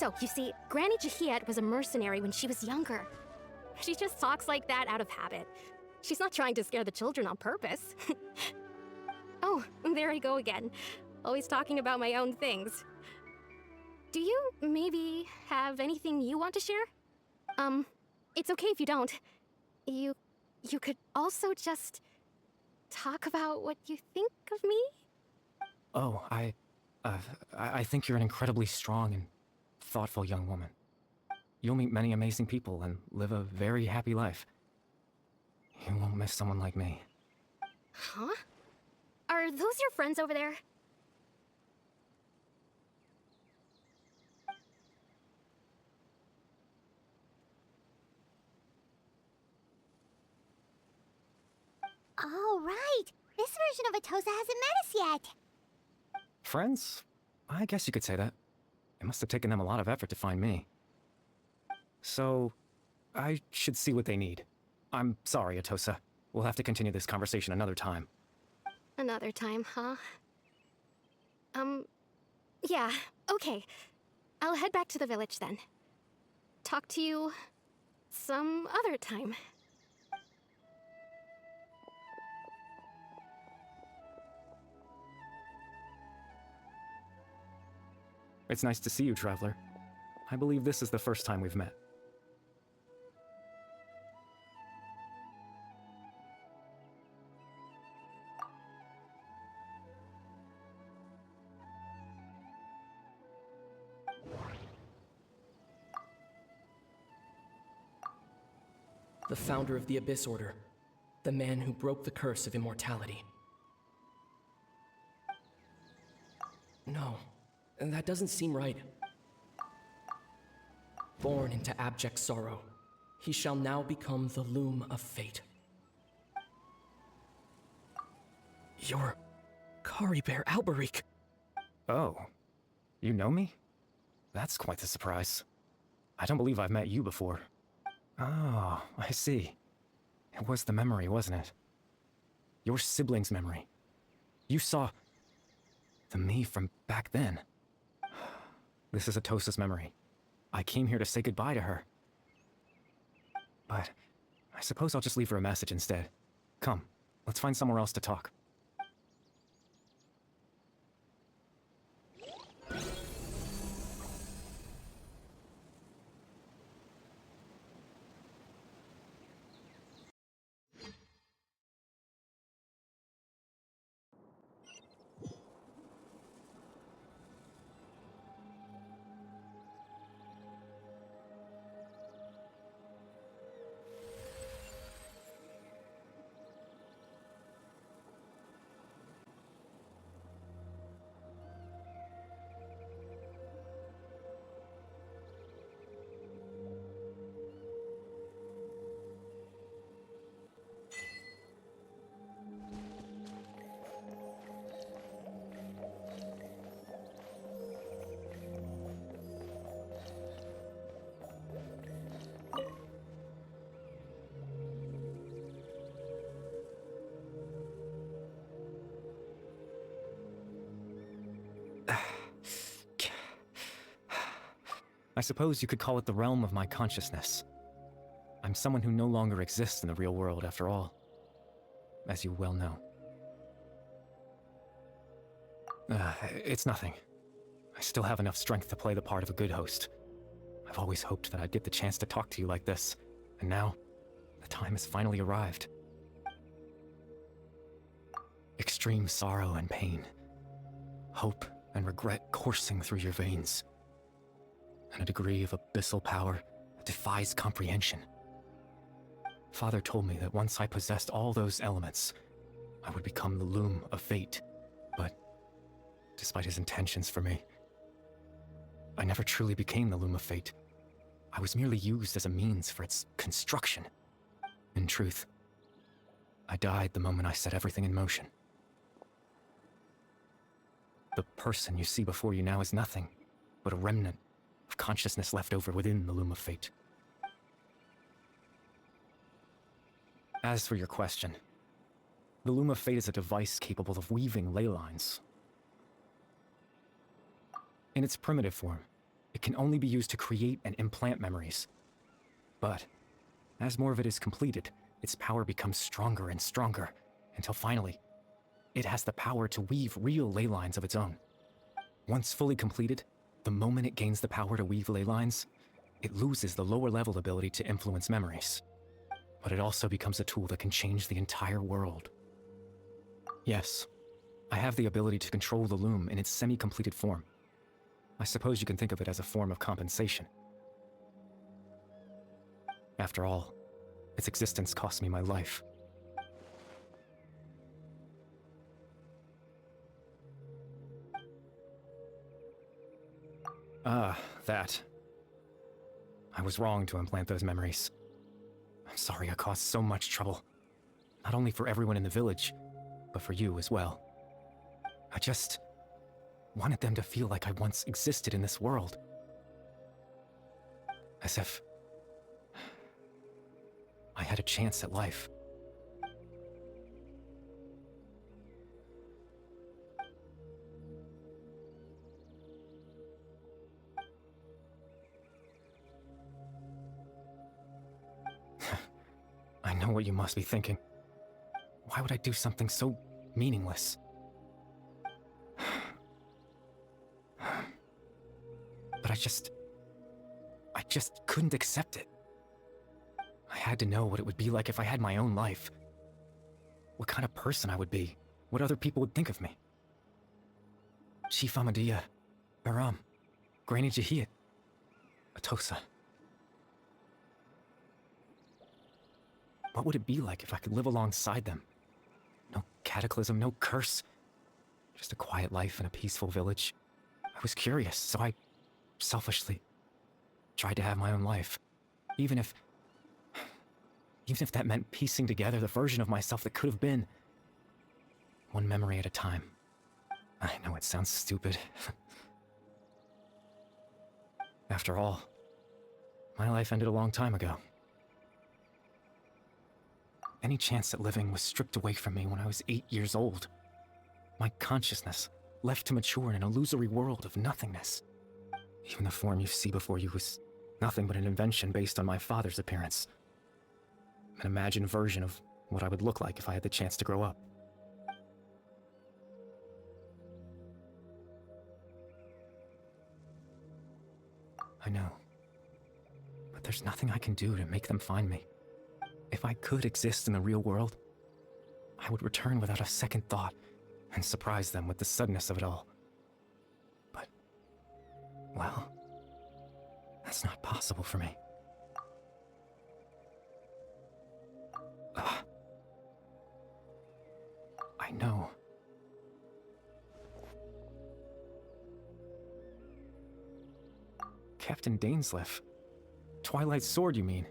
So, you see, Granny Jahiet was a mercenary when she was younger. She just talks like that out of habit. She's not trying to scare the children on purpose. Oh, there I go again. Always talking about my own things. Do you maybe have anything you want to share? It's okay if you don't. You could also just talk about what you think of me? Oh, I think you're an incredibly strong and thoughtful young woman. You'll meet many amazing people and live a very happy life. You won't miss someone like me. Huh? Are those your friends over there? All right. This version of Atosa hasn't met us yet. Friends? I guess you could say that. It must have taken them a lot of effort to find me. So, I should see what they need. I'm sorry, Atosa. We'll have to continue this conversation another time. Another time, huh? Yeah, okay. I'll head back to the village then. Talk to you some other time. It's nice to see you, Traveler. I believe this is the first time we've met. The founder of the Abyss Order. The man who broke the curse of immortality. No, that doesn't seem right. Born into abject sorrow, he shall now become the loom of fate. You're Kari Bear Alberic. Oh, you know me? That's quite the surprise. I don't believe I've met you before. Oh, I see. It was the memory, wasn't it? Your sibling's memory. You saw the me from back then. This is Atosa's memory. I came here to say goodbye to her. But I suppose I'll just leave her a message instead. Come, let's find somewhere else to talk. I suppose you could call it the realm of my consciousness. I'm someone who no longer exists in the real world, after all, as you well know. It's nothing. I still have enough strength to play the part of a good host. I've always hoped that I'd get the chance to talk to you like this, and now, the time has finally arrived. Extreme sorrow and pain, hope and regret coursing through your veins, and a degree of abyssal power that defies comprehension. Father told me that once I possessed all those elements, I would become the loom of fate, but despite his intentions for me, I never truly became the loom of fate. I was merely used as a means for its construction. In truth, I died the moment I set everything in motion. The person you see before you now is nothing but a remnant of consciousness left over within the loom of fate. As for your question, the loom of fate is a device capable of weaving ley lines. In its primitive form, It can only be used to create and implant memories. But, as more of it is completed, its power becomes stronger and stronger, until finally, it has the power to weave real ley lines of its own. Once fully completed, the moment it gains the power to weave ley lines, it loses the lower level ability to influence memories. But it also becomes a tool that can change the entire world. Yes, I have the ability to control the loom in its semi-completed form. I suppose you can think of it as a form of compensation. After all, its existence cost me my life. Ah, that. I was wrong to implant those memories. I'm sorry I caused so much trouble. Not only for everyone in the village, but for you as well. I just wanted them to feel like I once existed in this world. As if I had a chance at life. I know what you must be thinking. Why would I do something so meaningless? But I just couldn't accept it. I had to know what it would be like if I had my own life. What kind of person I would be. What other people would think of me. Chief Ahmadiyya, Baram, Granny Jahiyat, Atosa. What would it be like if I could live alongside them? No cataclysm, no curse. Just a quiet life in a peaceful village. I was curious, so I selfishly tried to have my own life. Even if that meant piecing together the version of myself that could have been. One memory at a time. I know it sounds stupid. After all, my life ended a long time ago. Any chance at living was stripped away from me when I was 8 years old. My consciousness left to mature in an illusory world of nothingness. Even the form you see before you was nothing but an invention based on my father's appearance. An imagined version of what I would look like if I had the chance to grow up. I know. But there's nothing I can do to make them find me. If I could exist in the real world, I would return without a second thought and surprise them with the suddenness of it all. But, well, that's not possible for me. I know. Captain Dainsleif. Twilight Sword, you mean?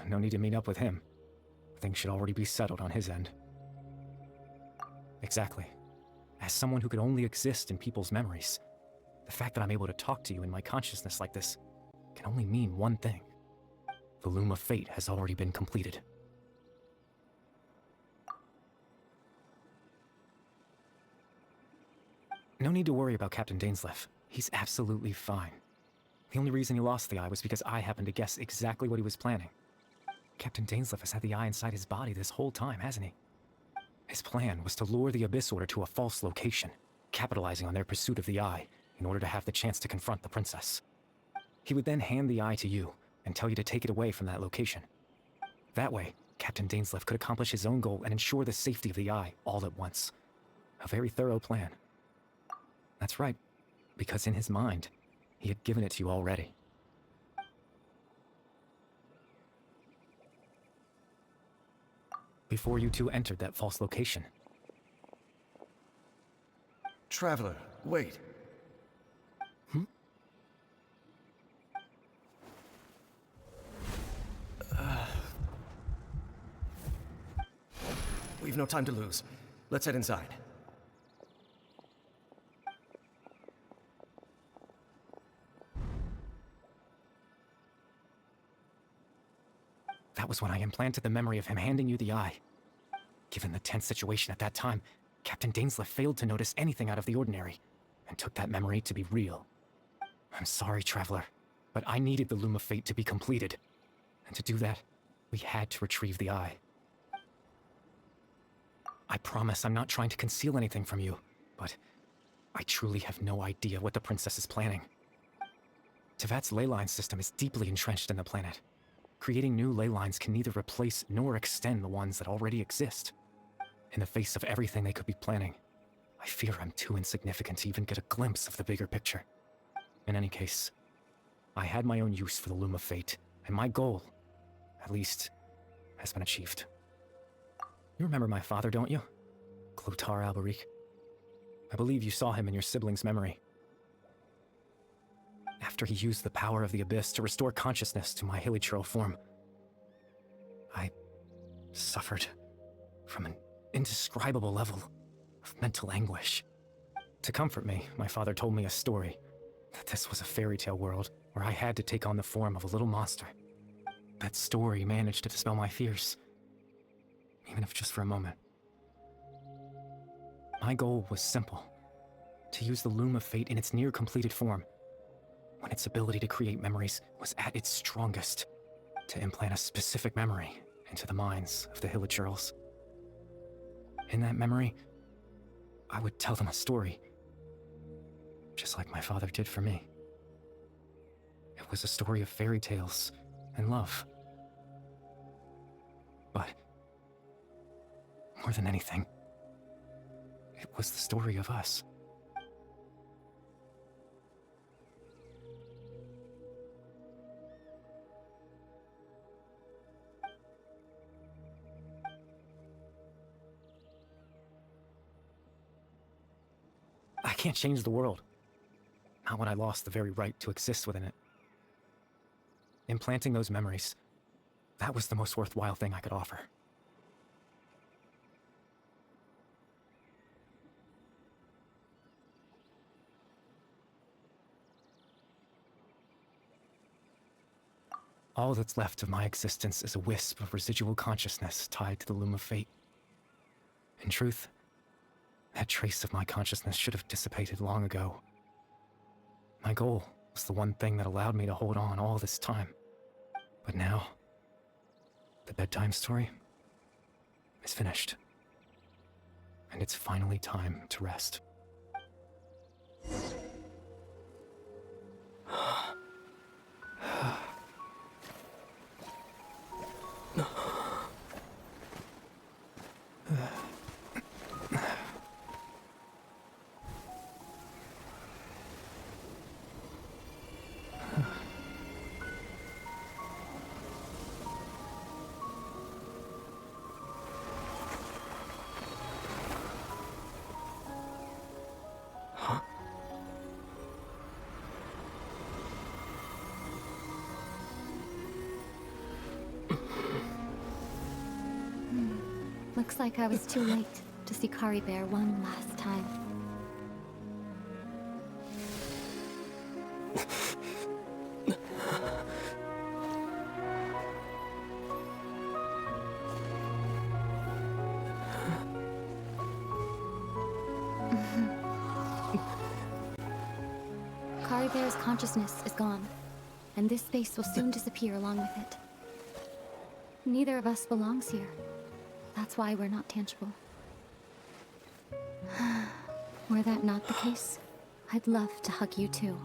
No need to meet up with him. Things should already be settled on his end. Exactly. As someone who could only exist in people's memories, the fact that I'm able to talk to you in my consciousness like this can only mean one thing. The loom of fate has already been completed. No need to worry about Captain Dainsleif. He's absolutely fine. The only reason he lost the eye was because I happened to guess exactly what he was planning. Captain Dainsleif has had the eye inside his body this whole time, hasn't he? His plan was to lure the Abyss Order to a false location, capitalizing on their pursuit of the eye in order to have the chance to confront the princess. He would then hand the eye to you and tell you to take it away from that location. That way, Captain Dainsleif could accomplish his own goal and ensure the safety of the eye all at once. A very thorough plan. That's right, because in his mind, he had given it to you already. Before you two entered that false location. Traveler, wait. We've no time to lose. Let's head inside. That was when I implanted the memory of him handing you the eye. Given the tense situation at that time, Captain Dainsleif failed to notice anything out of the ordinary, and took that memory to be real. I'm sorry, Traveler, but I needed the Loom of Fate to be completed. And to do that, we had to retrieve the eye. I promise I'm not trying to conceal anything from you, but I truly have no idea what the princess is planning. Tevat's ley line system is deeply entrenched in the planet. Creating new ley lines can neither replace nor extend the ones that already exist. In the face of everything they could be planning, I fear I'm too insignificant to even get a glimpse of the bigger picture. In any case, I had my own use for the Loom of Fate, and my goal, at least, has been achieved. You remember my father, don't you? Clotar Alberic. I believe you saw him in your sibling's memory. After he used the power of the Abyss to restore consciousness to my hilichurl form, I suffered from an indescribable level of mental anguish. To comfort me, my father told me a story, that this was a fairy tale world where I had to take on the form of a little monster. That story managed to dispel my fears, even if just for a moment. My goal was simple: to use the Loom of Fate in its near-completed form, when its ability to create memories was at its strongest, to implant a specific memory into the minds of the hilichurls. In that memory, I would tell them a story, just like my father did for me. It was a story of fairy tales and love. But more than anything, it was the story of us. I can't change the world. Not when I lost the very right to exist within it. Implanting those memories, that was the most worthwhile thing I could offer. All that's left of my existence is a wisp of residual consciousness tied to the Loom of Fate. In truth, that trace of my consciousness should have dissipated long ago. My goal was the one thing that allowed me to hold on all this time. But now, the bedtime story is finished. And it's finally time to rest. Looks like I was too late to see Kari Bear one last time. Kari Bear's consciousness is gone, and this space will soon disappear along with it. Neither of us belongs here. That's why we're not tangible. Were that not the case, I'd love to hug you too.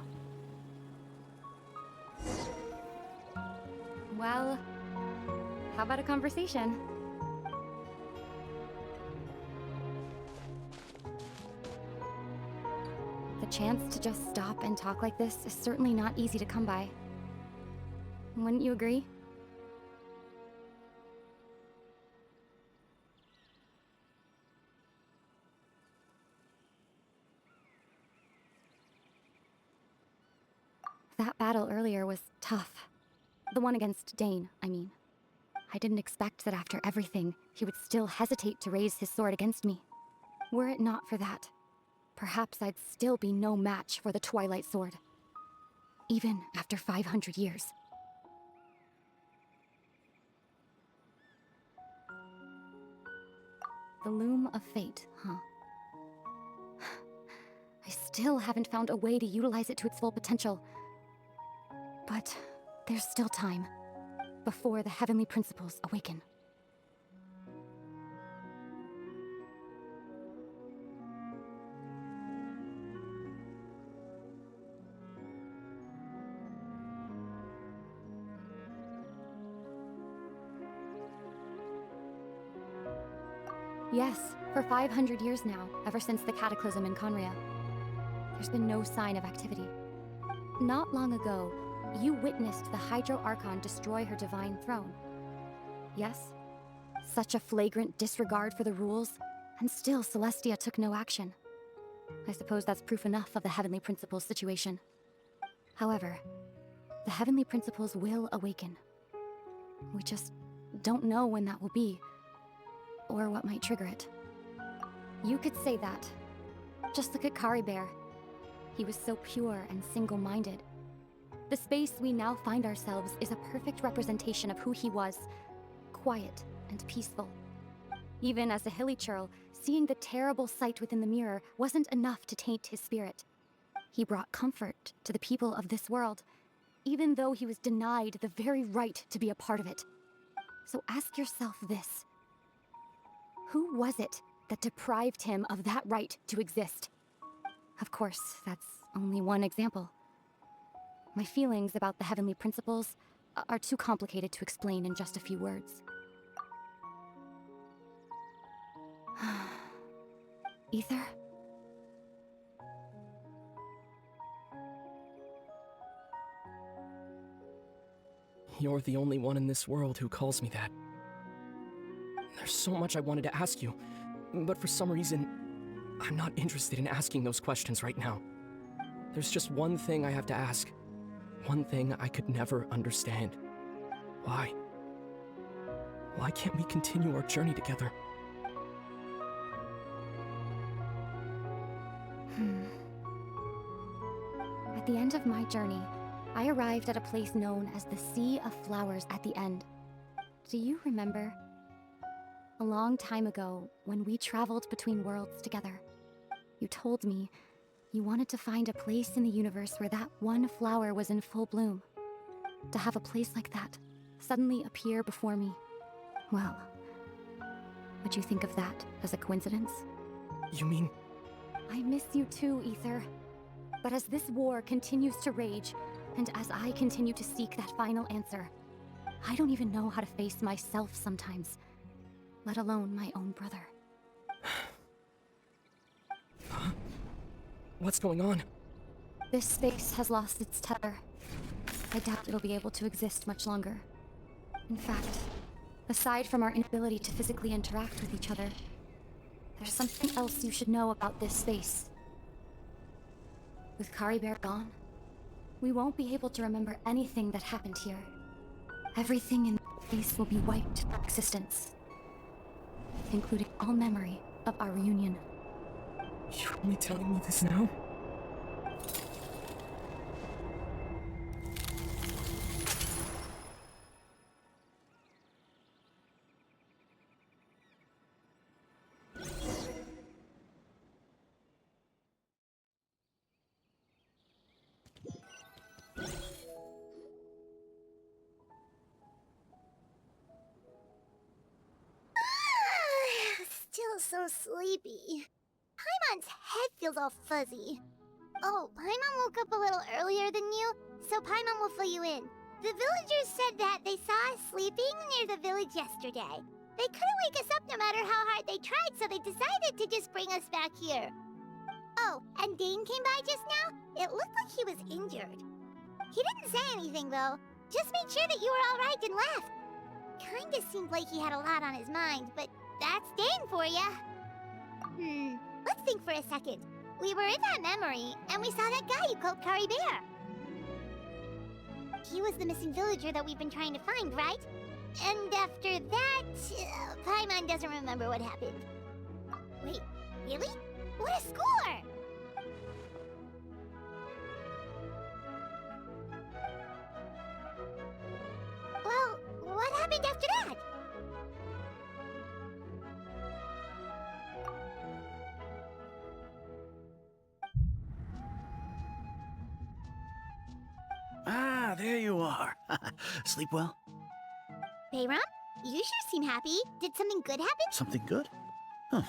Well, how about a conversation? The chance to just stop and talk like this is certainly not easy to come by. Wouldn't you agree? That battle earlier was tough. The one against Dane, I mean. I didn't expect that after everything, he would still hesitate to raise his sword against me. Were it not for that, perhaps I'd still be no match for the Twilight Sword. Even after 500 years. The Loom of Fate, huh? I still haven't found a way to utilize it to its full potential. But there's still time, before the heavenly principles awaken. Yes, for 500 years now, ever since the cataclysm in Conria. There's been no sign of activity. Not long ago, you witnessed the Hydro Archon destroy her divine throne. Yes? Such a flagrant disregard for the rules, and still Celestia took no action. I suppose that's proof enough of the Heavenly Principles situation. However, the Heavenly Principles will awaken. We just don't know when that will be, or what might trigger it. You could say that. Just look at Caribert. He was so pure and single-minded. The space we now find ourselves is a perfect representation of who he was. Quiet and peaceful. Even as a hilly churl, seeing the terrible sight within the mirror wasn't enough to taint his spirit. He brought comfort to the people of this world, even though he was denied the very right to be a part of it. So ask yourself this. Who was it that deprived him of that right to exist? Of course, that's only one example. My feelings about the Heavenly Principles are too complicated to explain in just a few words. Ether? You're the only one in this world who calls me that. There's so much I wanted to ask you, but for some reason, I'm not interested in asking those questions right now. There's just one thing I have to ask. One thing I could never understand. Why? Why can't we continue our journey together? At the end of my journey, I arrived at a place known as the Sea of Flowers at the end. Do you remember? A long time ago, when we traveled between worlds together, you told me you wanted to find a place in the universe where that one flower was in full bloom. To have a place like that suddenly appear before me. Well, would you think of that as a coincidence? You mean... I miss you too, Ether. But as this war continues to rage, and as I continue to seek that final answer, I don't even know how to face myself sometimes, let alone my own brother. What's going on? This space has lost its tether. I doubt it'll be able to exist much longer. In fact, aside from our inability to physically interact with each other, there's something else you should know about this space. With Caribert gone, we won't be able to remember anything that happened here. Everything in this space will be wiped from existence, including all memory of our reunion. You're only telling me this now? Still so sleepy. Paimon's head feels all fuzzy. Oh, Paimon woke up a little earlier than you, so Paimon will fill you in. The villagers said that they saw us sleeping near the village yesterday. They couldn't wake us up no matter how hard they tried, so they decided to just bring us back here. Oh, and Dane came by just now. It looked like he was injured. He didn't say anything, though. Just made sure that you were all right and left. Kinda seemed like he had a lot on his mind, but that's Dane for ya. Let's think for a second. We were in that memory, and we saw that guy you called Caribert. He was the missing villager that we've been trying to find, right? And after that, Paimon doesn't remember what happened. Wait, really? What a score! Well, what happened after that? Ah, there you Sleep well? Bayram, you sure seem happy. Did something good happen? Something good? Huh.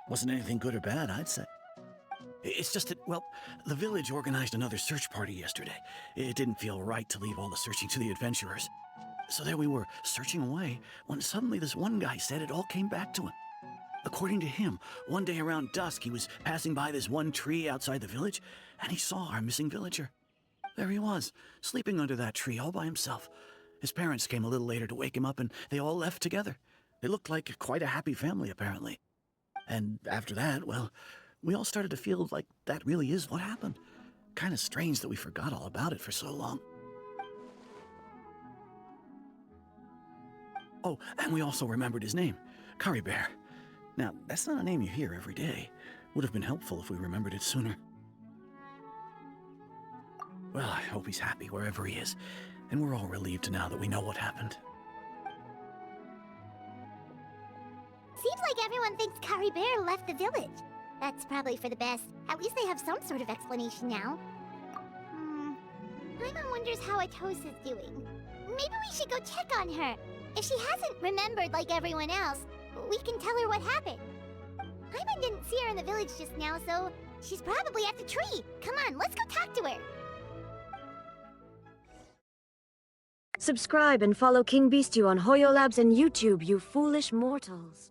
Wasn't anything good or bad, I'd say. It's just that, well, the village organized another search party yesterday. It didn't feel right to leave all the searching to the adventurers. So there we were, searching away, when suddenly this one guy said it all came back to him. According to him, one day around dusk, he was passing by this one tree outside the village, and he saw our missing villager. There he was, sleeping under that tree all by himself. His parents came a little later to wake him up, and they all left together. They looked like quite a happy family, apparently. And after that, well, we all started to feel like that really is what happened. Kind of strange that we forgot all about it for so long. Oh, and we also remembered his name, Curry Bear. Now, that's not a name you hear every day. Would have been helpful if we remembered it sooner. Well, I hope he's happy wherever he is, and we're all relieved now that we know what happened. Seems like everyone thinks Curry Bear left the village. That's probably for the best. At least they have some sort of explanation now. Paimon wonders how Atosa's doing. Maybe we should go check on her. If she hasn't remembered like everyone else, we can tell her what happened. Paimon didn't see her in the village just now, so she's probably at the tree. Come on, let's go talk to her. Subscribe and follow King Beastio on Hoyo Labs and YouTube, you foolish mortals.